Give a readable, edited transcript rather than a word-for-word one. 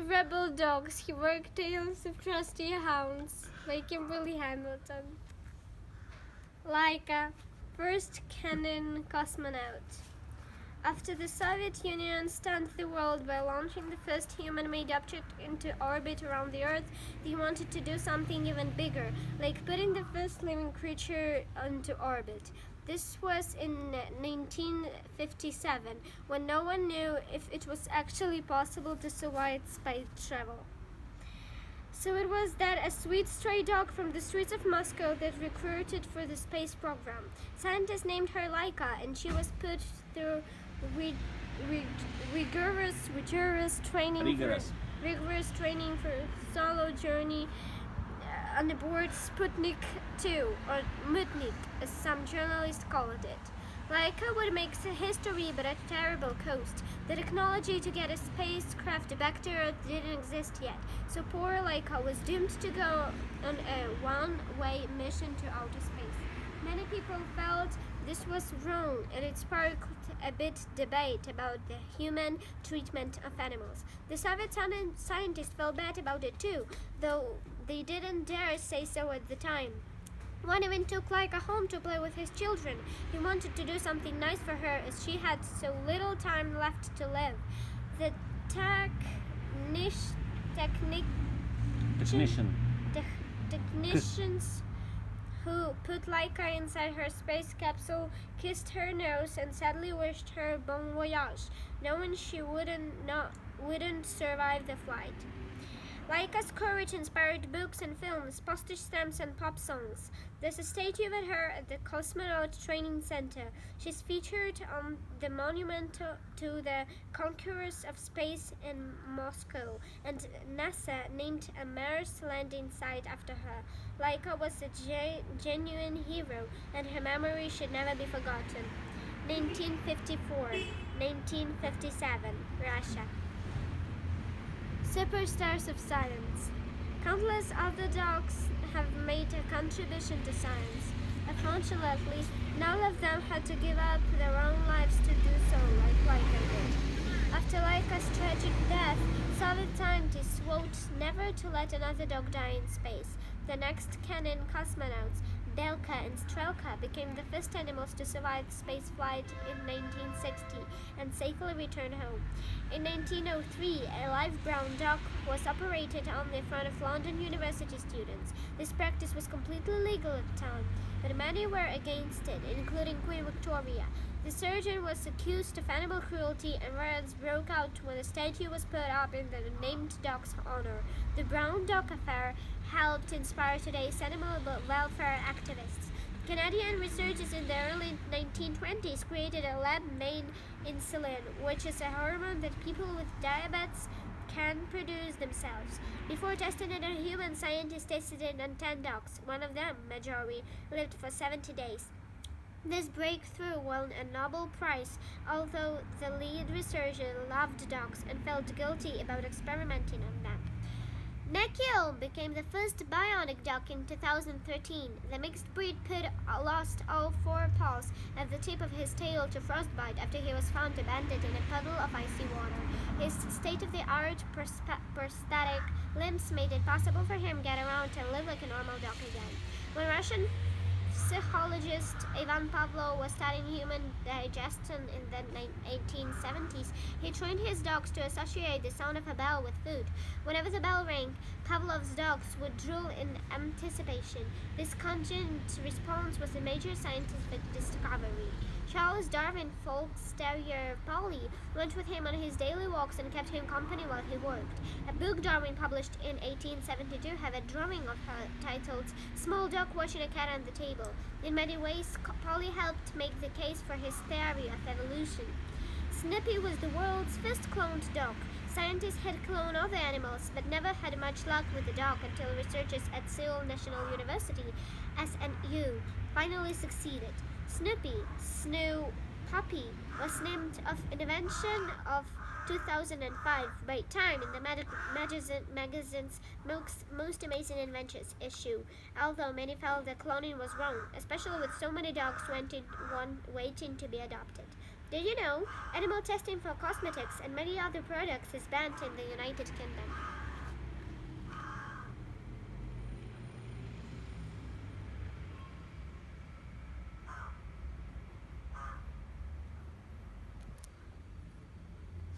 rebel dogs, heroic tales of Trusty, Hounds by Kimberly Hamilton. Laika, first Canine cosmonaut. After the Soviet Union stunned the world by launching the first human-made object into orbit around the Earth, they wanted to do something even bigger, like putting the first living creature into orbit. This was in 1957, when no one knew if it was actually possible to survive space travel. So it was that a sweet stray dog from the streets of Moscow that recruited for the space program. Scientists named her Laika, and she was put through rigorous training for a solo journey on board Sputnik 2, or Mutnik, as some journalists called it. Laika would make history, but at a terrible cost. The technology to get a spacecraft back to Earth didn't exist yet, so poor Laika was doomed to go on a one-way mission to outer space. Many people felt this was wrong, and it sparked a bit debate about the human treatment of animals. The Soviet scientists felt bad about it too, though they didn't dare say so at the time. One even took Laika home to play with his children. He wanted to do something nice for her as she had so little time left to live. The technicians who put Laika inside her space capsule kissed her nose and sadly wished her bon voyage, knowing she wouldn't survive the flight. Laika's courage inspired books and films, postage stamps and pop songs. There's a statue of her at the Cosmonaut Training Center. She's featured on the monument to the conquerors of space in Moscow, and NASA named a Mars landing site after her. Laika was a genuine hero, and her memory should never be forgotten. 1954, 1957, Russia. Superstars of science. Countless other dogs have made a contribution to science. Unfortunately, none of them had to give up their own lives to do so like Laika did. After Laika's tragic death, Soviet scientists vowed never to let another dog die in space. The next Canine cosmonauts, Belka and Strelka, became the first animals to survive spaceflight in 1960 and safely return home. In 1903, a live brown dog was operated on the front of London University students. This practice was completely legal at the time, but many were against it, including Queen Victoria. The surgeon was accused of animal cruelty, and riots broke out when a statue was put up in the named dog's honor. The Brown Dog Affair helped inspire today's animal welfare activists. Canadian researchers in the early 1920s created a lab-made insulin, which is a hormone that people with diabetes can produce themselves. Before testing it on humans, scientists tested it on 10 dogs. One of them, Marjorie, lived for 70 days. This breakthrough won a Nobel Prize, although the lead researcher loved dogs and felt guilty about experimenting on them. Nekil became the first bionic dog in 2013. The mixed breed pit lost all 4 paws and the tip of his tail to frostbite after he was found abandoned in a puddle of icy water. His state-of-the-art prosthetic limbs made it possible for him to get around and live like a normal dog again. When Russian psychologist Ivan Pavlov was studying human digestion in the 1870s, he trained his dogs to associate the sound of a bell with food. Whenever the bell rang, Pavlov's dogs would drool in anticipation. This conjoined response was a major scientific discovery. Charles Darwin Folk's terrier Polly went with him on his daily walks and kept him company while he worked. A book Darwin published in 1872 had a drawing of her titled Small Dog Watching a Cat on the Table. In many ways, Polly helped make the case for his theory of evolution. Snippy was the world's first cloned dog. Scientists had cloned other animals, but never had much luck with the dog until researchers at Seoul National University, SNU, finally succeeded. Snow Puppy, was named of invention of 2005 by Time in the magazine's Most Amazing Inventions issue, although many felt that cloning was wrong, especially with so many dogs waiting to be adopted. Did you know animal testing for cosmetics and many other products is banned in the United Kingdom?